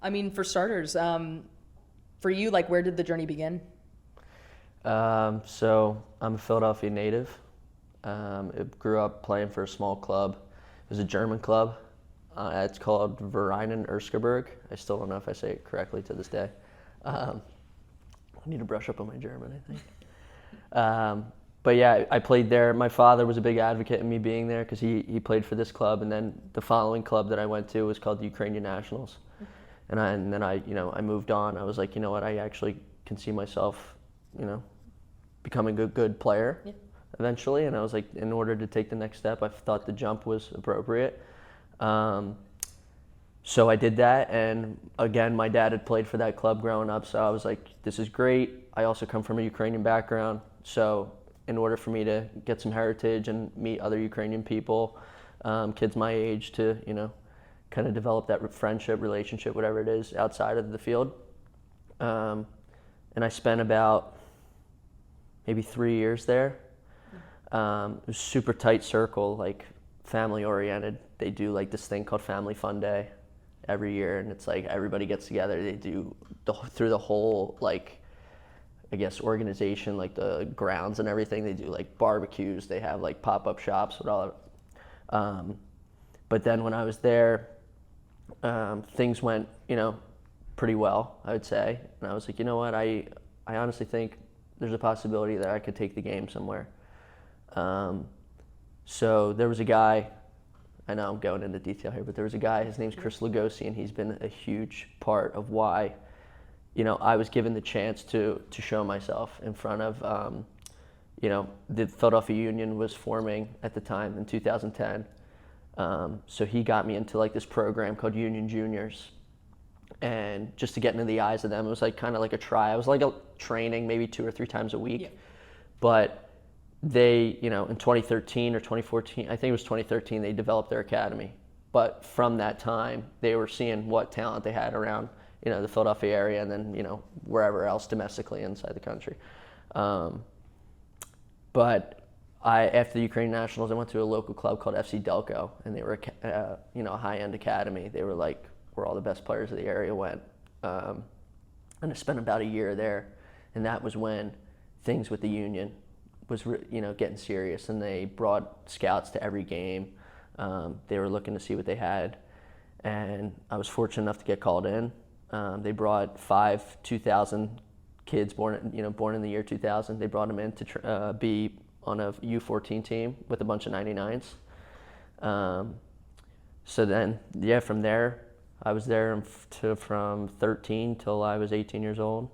I mean, for starters, for you, like, where did the journey begin? So I'm a Philadelphia native. I grew up playing for a small club. It was a German club. It's called Vereinen Erskaberg. I still don't know if I say it correctly to this day. I need to brush up on my German, I think. But yeah, I played there. My father was a big advocate in me being there because he played for this club, and then the following club that I went to was called the Ukrainian Nationals. And then I moved on. I was like, you know what, I actually can see myself, becoming a good player eventually. And I was like, in order to take the next step, I thought the jump was appropriate. So I did that, and again, my dad had played for that club growing up, so I was like, this is great. I also come from a Ukrainian background, so in order for me to get some heritage and meet other Ukrainian people, kids my age, to kind of develop that friendship, relationship, whatever it is, outside of the field. And I spent about maybe 3 years there. It was a super tight circle, like family oriented. They do like this thing called Family Fun Day every year, and it's like everybody gets together. They do through the whole, like, I guess, organization, like the grounds and everything. They do like barbecues. They have like pop-up shops with all of it. But then when I was there, things went, pretty well, I would say. And I was like, you know what, I honestly think there's a possibility that I could take the game somewhere. So there was a guy, I know I'm going into detail here, but there was a guy, his name's Chris Lugosi, and he's been a huge part of why, I was given the chance to show myself in front of, the Philadelphia Union was forming at the time in 2010. So he got me into like this program called Union Juniors, and just to get into the eyes of them, it was like kind of like a try. It was like a training maybe 2 or 3 times a week. But they, in 2013 or 2014, I think it was 2013, they developed their academy. But from that time, they were seeing what talent they had around, the Philadelphia area, and then, wherever else domestically inside the country. But after the Ukrainian Nationals, I went to a local club called FC Delco, and they were, a high-end academy. They were like where all the best players of the area went. And I spent about a year there, and that was when things with the Union was getting serious, and they brought scouts to every game. They were looking to see what they had, and I was fortunate enough to get called in. They brought 5 2000 kids born in the year 2000. They brought them in to be on a U14 team with a bunch of 99s. So then, from there, I was there from 13 till I was 18 years old.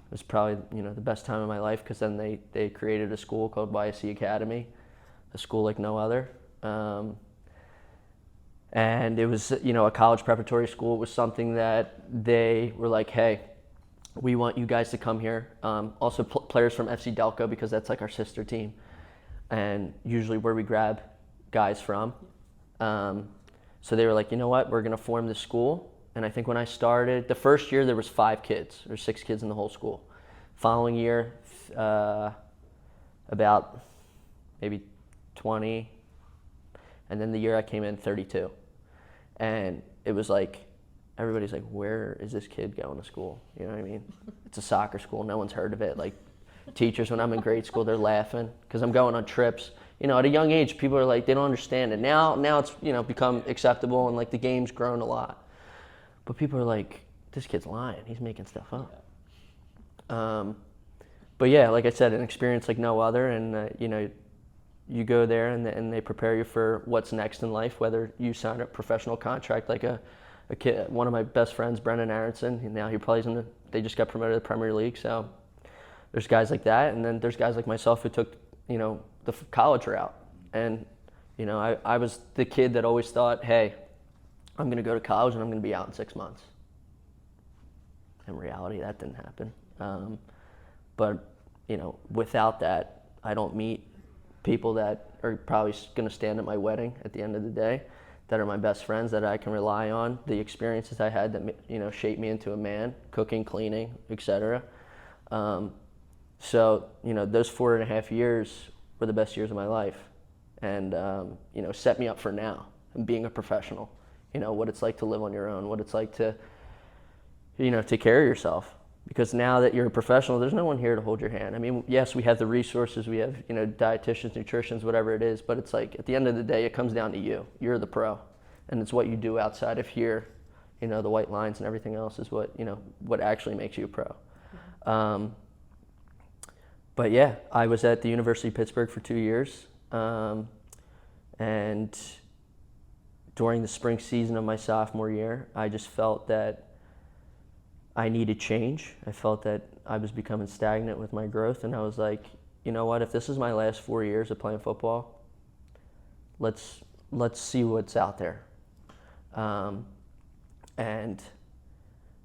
It was probably the best time of my life, because then they created a school called YSC Academy, a school like no other. And it was a college preparatory school. It was something that they were like, hey, we want you guys to come here. Also players from FC Delco, because that's like our sister team, and usually where we grab guys from. So they were like, you know what, we're gonna form this school. And I think when I started, the first year there was 5 kids, or 6 kids in the whole school. Following year, about maybe 20. And then the year I came in, 32. And it was like, everybody's like, where is this kid going to school? You know what I mean? It's a soccer school, no one's heard of it. Like, teachers, when I'm in grade school, they're laughing, because I'm going on trips. At a young age, people are like, they don't understand it. Now it's, become acceptable, and like the game's grown a lot. But people are like, this kid's lying. He's making stuff up. But yeah, like I said, an experience like no other. And, you go there, and they prepare you for what's next in life, whether you sign a professional contract like a kid. One of my best friends, Brendan Aronson, now he plays they just got promoted to the Premier League. So there's guys like that. And then there's guys like myself who took, the college route. And, I was the kid that always thought, hey, I'm going to go to college and I'm going to be out in 6 months. In reality, that didn't happen. But, without that, I don't meet people that are probably going to stand at my wedding at the end of the day, that are my best friends, that I can rely on. The experiences I had that, shaped me into a man, cooking, cleaning, etc. So, those 4.5 years were the best years of my life, and, set me up for now and being a professional. what it's like to live on your own, what it's like to, take care of yourself. Because now that you're a professional, there's no one here to hold your hand. I mean, yes, we have the resources, we have, dietitians, nutritionists, whatever it is, but it's like at the end of the day, it comes down to you. You're the pro. And it's what you do outside of here, the white lines and everything else is what actually makes you a pro. But yeah, I was at the University of Pittsburgh for 2 years. And during the spring season of my sophomore year, I just felt that I needed change. I felt that I was becoming stagnant with my growth, and I was like, you know what, if this is my last 4 years of playing football, let's see what's out there. And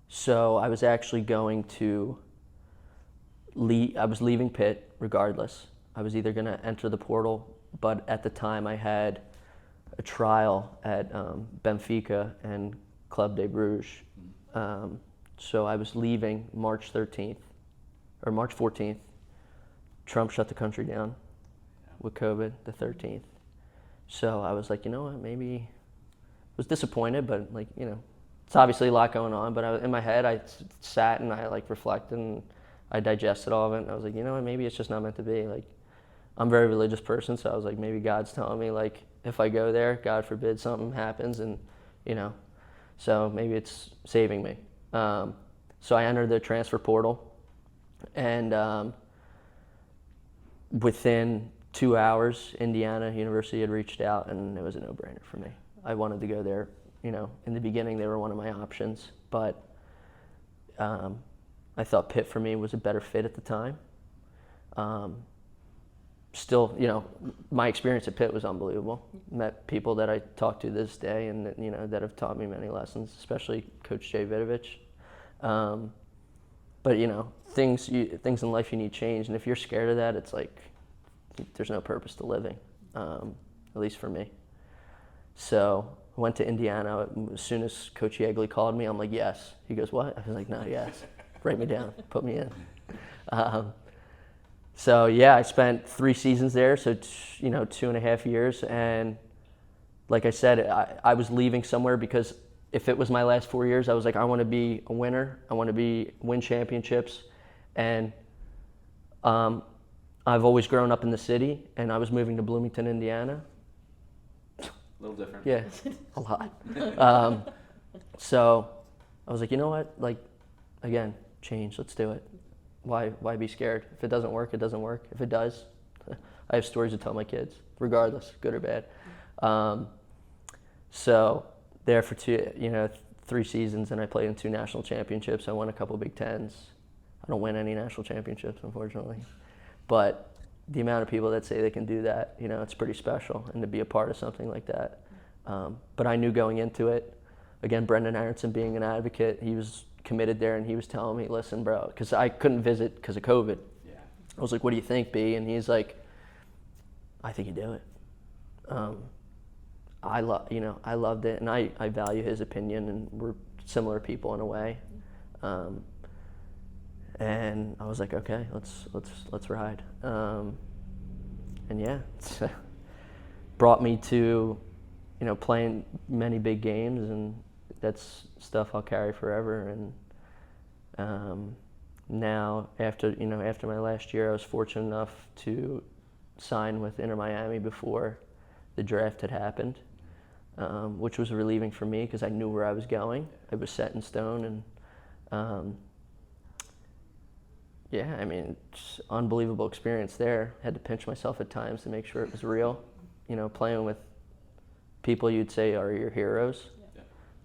so I was actually going to I was leaving Pitt regardless. I was either going to enter the portal, but at the time I had a trial at Benfica and Club de Bruges. So I was leaving March 13th, or March 14th. Trump shut the country down with COVID, the 13th. So I was like, you know what, maybe, I was disappointed, but it's obviously a lot going on, but in my head, I sat and I reflected and I digested all of it, and I was like, you know what, maybe it's just not meant to be. I'm a very religious person, so I was like, maybe God's telling me, if I go there, God forbid something happens, and, so maybe it's saving me. So I entered the transfer portal, and within 2 hours, Indiana University had reached out, and it was a no-brainer for me. I wanted to go there. In the beginning, they were one of my options, but I thought Pitt for me was a better fit at the time. Still, my experience at Pitt was unbelievable. Met people that I talk to this day and, that have taught me many lessons, especially Coach Jay Vidovich. But, things in life you need change. And if you're scared of that, it's like there's no purpose to living, at least for me. So I went to Indiana. As soon as Coach Yeagley called me, I'm like, yes. He goes, what? I was like, no, yes. Write me down. Put me in. So yeah, I spent 3 seasons there, so 2.5 years, and like I said, I was leaving somewhere because if it was my last 4 years, I was like, I want to be a winner, I want to win championships, and I've always grown up in the city, and I was moving to Bloomington, Indiana. A little different. Yeah, a lot. So I was like, you know what, again, change, let's do it. Why be scared? If it doesn't work, it doesn't work. If it does, I have stories to tell my kids, regardless, good or bad. So there for 3 seasons, and I played in 2 national championships. I won a couple Big Tens. I don't win any national championships, unfortunately. But the amount of people that say they can do that, it's pretty special, and to be a part of something like that. But I knew going into it, again, Brendan Aronson being an advocate, he was committed there, and he was telling me, listen, bro, because I couldn't visit because of COVID. Yeah. I was like, what do you think, B? And he's like, I think you do it. I loved it, and I value his opinion, and we're similar people in a way. And I was like, okay, let's ride. And yeah, it's brought me to, playing many big games, and that's stuff I'll carry forever. And now, after my last year, I was fortunate enough to sign with Inter Miami before the draft had happened, which was relieving for me because I knew where I was going. It was set in stone, and yeah, I mean, it's unbelievable experience there. Had to pinch myself at times to make sure it was real. Playing with people you'd say are your heroes.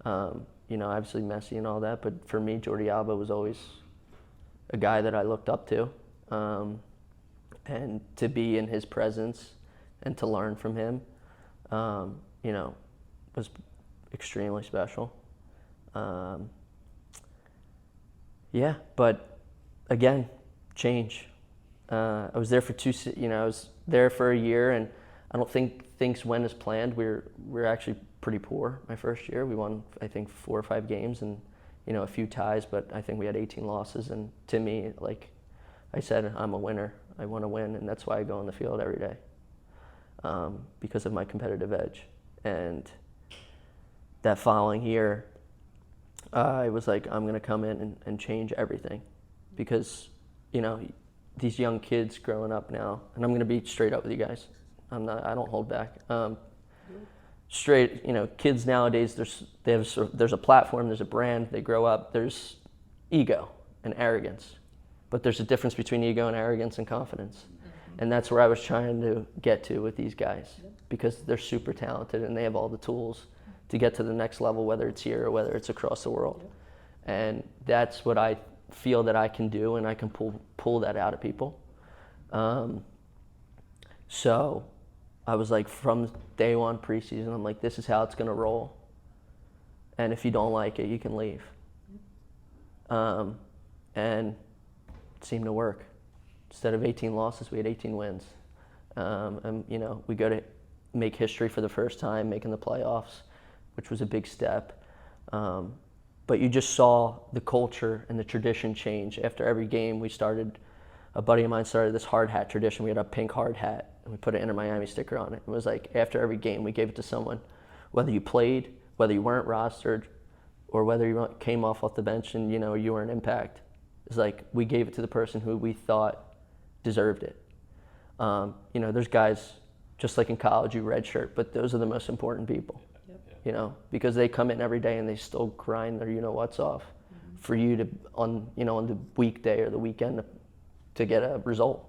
Yeah. Obviously Messi and all that, but for me, Jordi Alba was always a guy that I looked up to. And to be in his presence and to learn from him, was extremely special. Yeah, but again, change. I was there for I was there for a year, and I don't think things went as planned. We were actually pretty poor my first year. We won, I think, 4 or 5 games and, a few ties, but I think we had 18 losses. And to me, like I said, I'm a winner. I want to win, and that's why I go on the field every day, because of my competitive edge. And that following year, I was like, I'm going to come in and change everything because, you know, these young kids growing up now, and I'm going to be straight up with you guys. I don't hold back. Straight, you know, kids nowadays, there's a platform, there's a brand, they grow up, there's ego and arrogance. But there's a difference between ego and arrogance and confidence. And that's where I was trying to get to with these guys because they're super talented and they have all the tools to get to the next level, whether it's here or whether it's across the world. And that's what I feel that I can do, and I can pull that out of people. So I was like, from day one preseason, I'm like, this is how it's going to roll. And if you don't like it, you can leave. And it seemed to work. Instead of 18 losses, we had 18 wins. And, you know, we go to make history for the first time, making the playoffs, which was a big step. But you just saw the culture and the tradition change. After every game, a buddy of mine started this hard hat tradition. We had a pink hard hat, and we put an Inter Miami sticker on it. It was like, after every game, we gave it to someone, whether you played, whether you weren't rostered, or whether you came off the bench and, you know, you were an impact. It's like, we gave it to the person who we thought deserved it. You know, there's guys, just like in college, you redshirt, but those are the most important people. You know, because they come in every day and they still grind their you-know-what's off for you to, on the weekday or the weekend to get a result.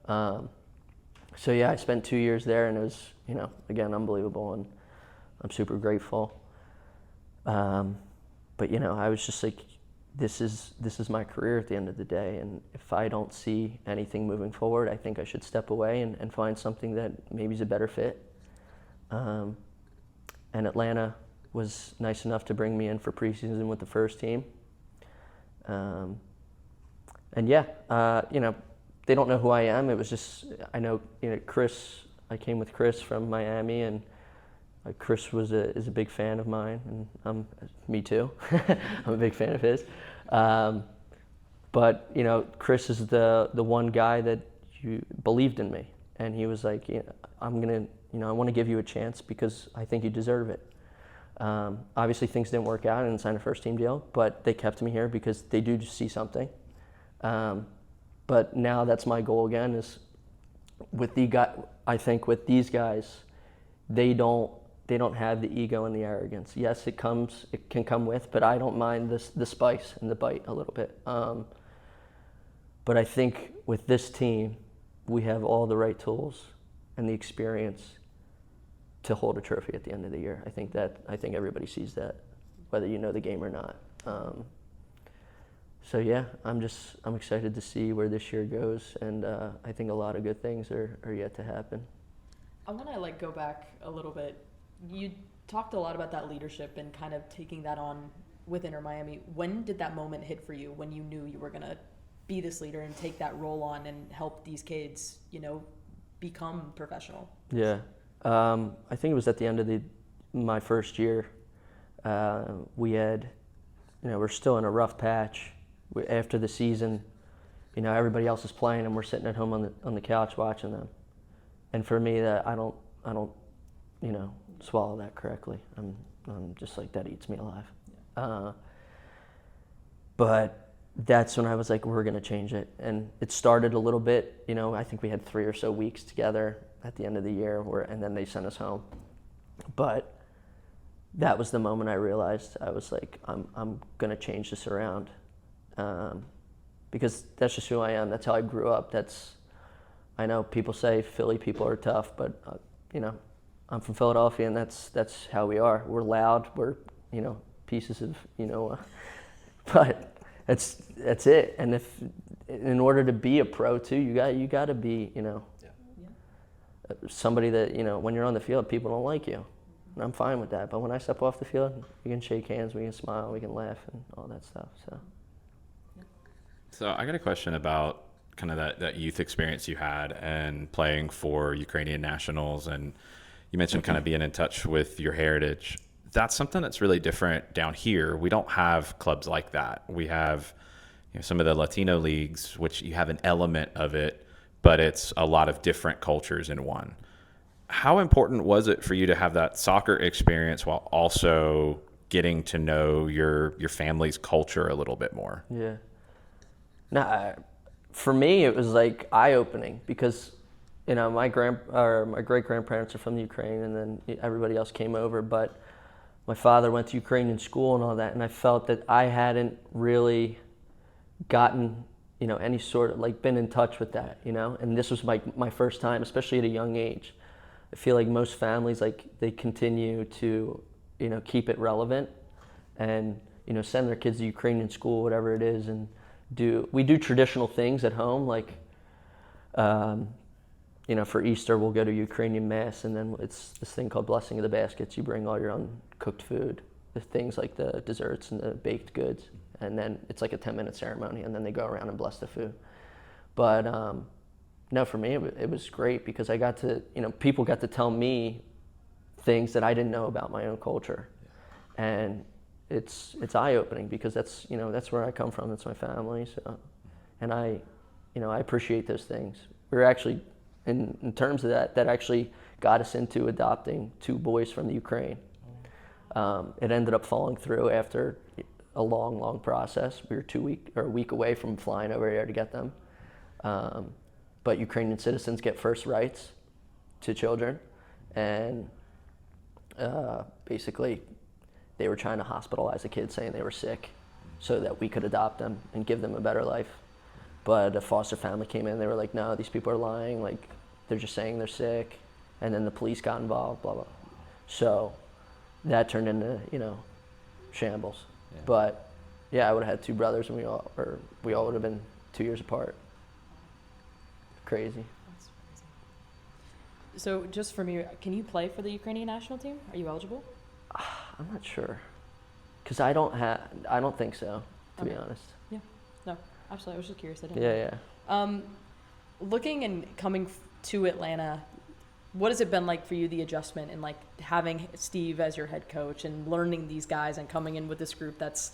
So yeah, I spent 2 years there, and it was, you know, again, unbelievable, and I'm super grateful. But, you know, I was just like, this is my career at the end of the day, and if I don't see anything moving forward, I think I should step away and find something that maybe is a better fit. And Atlanta was nice enough to bring me in for preseason with the first team. And yeah, you know, they don't know who I am. It was just, I know, you know, Chris, I came with Chris from Miami, and Chris is a big fan of mine, and me too. I'm a big fan of his. But, you know, Chris is the one guy that believed in me. And he was like, yeah, I want to give you a chance because I think you deserve it. Obviously, things didn't work out and signed a first team deal, but they kept me here because they do see something. But now that's my goal again, is I think with these guys, they don't have the ego and the arrogance. Yes, it can come with, but I don't mind the spice and the bite a little bit. But I think with this team, we have all the right tools and the experience to hold a trophy at the end of the year. I think everybody sees that, whether you know the game or not. So yeah, I'm excited to see where this year goes, and I think a lot of good things are yet to happen. I want to go back a little bit. You talked a lot about that leadership and kind of taking that on with Inter Miami. When did that moment hit for you, when you knew you were going to be this leader and take that role on and help these kids, you know, become professional? Yeah. I think it was at the end of my first year. We had, you know, we're still in a rough patch. After the season, you know, everybody else is playing and we're sitting at home on the couch watching them. And for me, that I don't, you know, swallow that correctly. I'm just like, that eats me alive. But that's when I was like, we're going to change it. And it started a little bit, you know, I think we had 3 or so weeks together at the end of the year, and then they sent us home. But that was the moment I realized, I was like, I'm going to change this around. Because that's just who I am. That's how I grew up. I know people say Philly people are tough, but you know, I'm from Philadelphia, and that's how we are. We're loud. We're, you know, pieces of, you know, but that's it. And in order to be a pro too, you got to be, you know, somebody that, you know, when you're on the field, people don't like you. And I'm fine with that. But when I step off the field, we can shake hands, we can smile, we can laugh, and all that stuff. So I got a question about kind of that youth experience you had and playing for Ukrainian nationals, and you mentioned kind of being in touch with your heritage. That's something that's really different down here. We don't have clubs like that. We have, you know, some of the Latino leagues, which you have an element of it, but it's a lot of different cultures in one. How important was it for you to have that soccer experience while also getting to know your family's culture a little bit more? Yeah. No, for me, it was like eye-opening because, my great-grandparents are from the Ukraine, and then everybody else came over. But my father went to Ukrainian school and all that, and I felt that I hadn't really gotten, any sort of like been in touch with that, And this was my first time, especially at a young age. I feel like most families, like they continue to, keep it relevant, and send their kids to Ukrainian school, whatever it is, and we do traditional things at home, like for Easter we'll go to Ukrainian mass, and then it's this thing called blessing of the baskets. You bring all your own cooked food, the things like the desserts and the baked goods, and then it's like a 10-minute ceremony, and then they go around and bless the food. But no, for me it was great because I got to, people got to tell me things that I didn't know about my own culture, and it's eye-opening because that's where I come from. That's my family. So, and I appreciate those things. We were actually, in terms of that actually got us into adopting 2 boys from the Ukraine. It ended up falling through after a long process. We were a week away from flying over here to get them. But Ukrainian citizens get first rights to children, and basically they were trying to hospitalize a kid, saying they were sick so that we could adopt them and give them a better life. But a foster family came in, they were like, no, these people are lying, like they're just saying they're sick. And then the police got involved, blah, blah. So that turned into, shambles. Yeah. But yeah, I would have had 2 brothers, and we all would have been 2 years apart. Crazy. That's crazy. So just for me, can you play for the Ukrainian national team? Are you eligible? I'm not sure, because I don't think so, to be honest. Yeah. No, absolutely. I was just curious. I didn't know. Yeah. Looking and coming to Atlanta, what has it been like for you, the adjustment, and like having Steve as your head coach and learning these guys and coming in with this group that's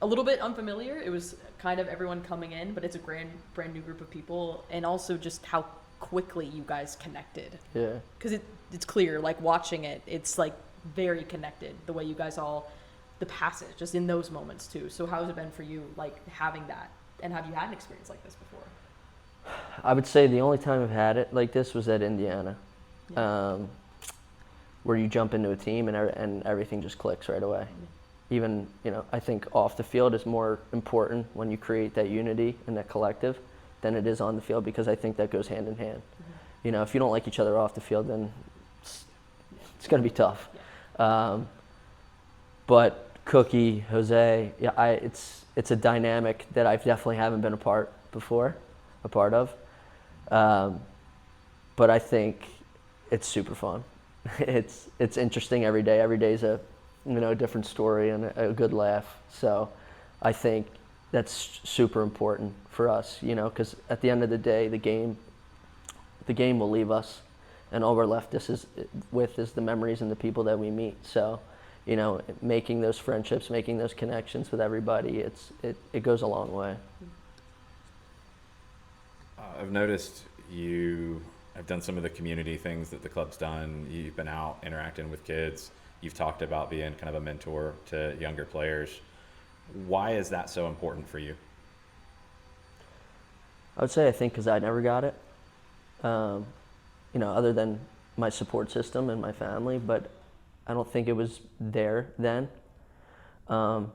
a little bit unfamiliar? It was kind of everyone coming in, but it's a brand new group of people, and also just how quickly you guys connected. Yeah. Because it's clear, like watching it, it's like very connected, the way you guys the passage, just in those moments too. So how has it been for you, like having that, and have you had an experience like this before? I would say the only time I've had it like this was at Indiana, where you jump into a team and everything just clicks right away. Even, I think off the field is more important when you create that unity and that collective than it is on the field, because I think that goes hand in hand. Mm-hmm. If you don't like each other off the field, then it's going to be tough. Yeah. But Cookie, Jose, it's a dynamic that I definitely haven't been a part of. But I think it's super fun. It's interesting every day. Every day is a different story and a good laugh. So I think that's super important for us, because at the end of the day, the game will leave us, and all we're left is the memories and the people that we meet. So, making those friendships, making those connections with everybody, it goes a long way. I've noticed you have done some of the community things that the club's done. You've been out interacting with kids. You've talked about being kind of a mentor to younger players. Why is that so important for you? I would say I think because I never got it, other than my support system and my family, but I don't think it was there then. And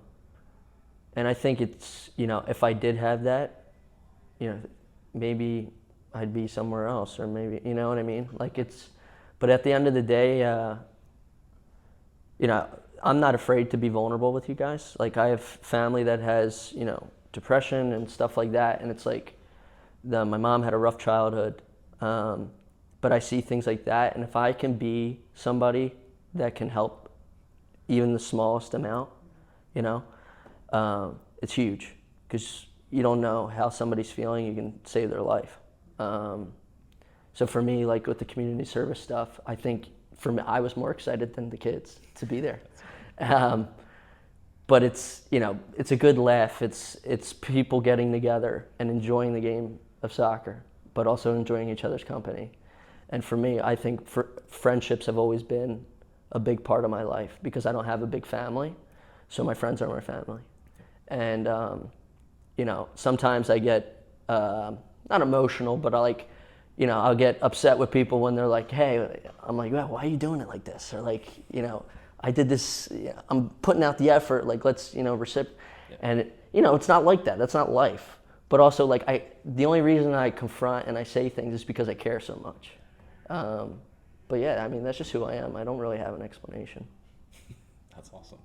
I think it's, if I did have that, maybe I'd be somewhere else, or maybe, you know what I mean? But at the end of the day, I'm not afraid to be vulnerable with you guys. Like, I have family that has, depression and stuff like that, and it's like, my mom had a rough childhood, but I see things like that, and if I can be somebody that can help even the smallest amount, it's huge, because you don't know how somebody's feeling. You can save their life. So for me, like with the community service stuff, I think for me, I was more excited than the kids to be there. But it's a good laugh. It's people getting together and enjoying the game of soccer, but also enjoying each other's company. And for me, I think friendships have always been a big part of my life because I don't have a big family, so my friends are my family. And you know, sometimes I get not emotional, but I'll get upset with people when they're like, "Hey," I'm like, "Well, why are you doing it like this?" Or like, you know, I did this. I'm putting out the effort. Like, let's reciprocate. Yeah. And it's not like that. That's not life. But also, like, the only reason I confront and I say things is because I care so much. But yeah, I mean, that's just who I am. I don't really have an explanation. That's awesome.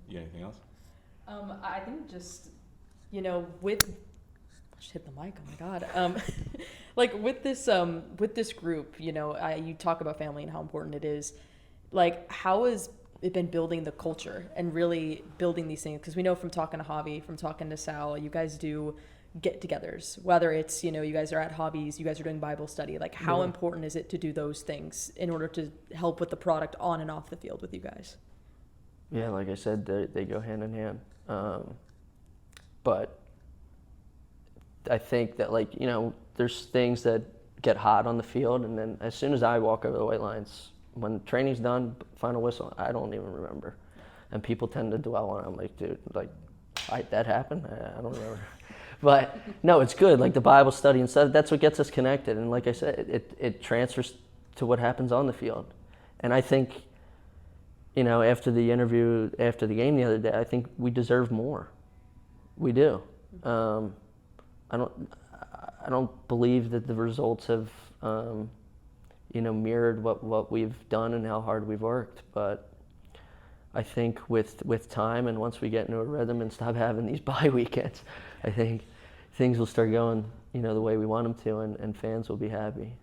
You got anything else? I think just, with, I just hit the mic, oh my God. Like with this group, you talk about family and how important it is. Like, how has it been building the culture and really building these things? Because we know from talking to Javi, from talking to Sal, you guys do get-togethers, whether it's, you guys are at hobbies, you guys are doing Bible study. Like, how important is it to do those things in order to help with the product on and off the field with you guys? Yeah, like I said, they go hand in hand. But I think that, like, there's things that get hot on the field, and then as soon as I walk over the white lines, when training's done, final whistle, I don't even remember. And people tend to dwell on it. I'm like, dude, like, that happened? I don't remember. But no, it's good. Like the Bible study and stuff, that's what gets us connected. And like I said, it transfers to what happens on the field. And I think, after the interview, after the game the other day, I think we deserve more. We do. I don't believe that the results have, mirrored what we've done and how hard we've worked. But I think with time and once we get into a rhythm and stop having these bye weekends, I think things will start going, the way we want them to, and fans will be happy.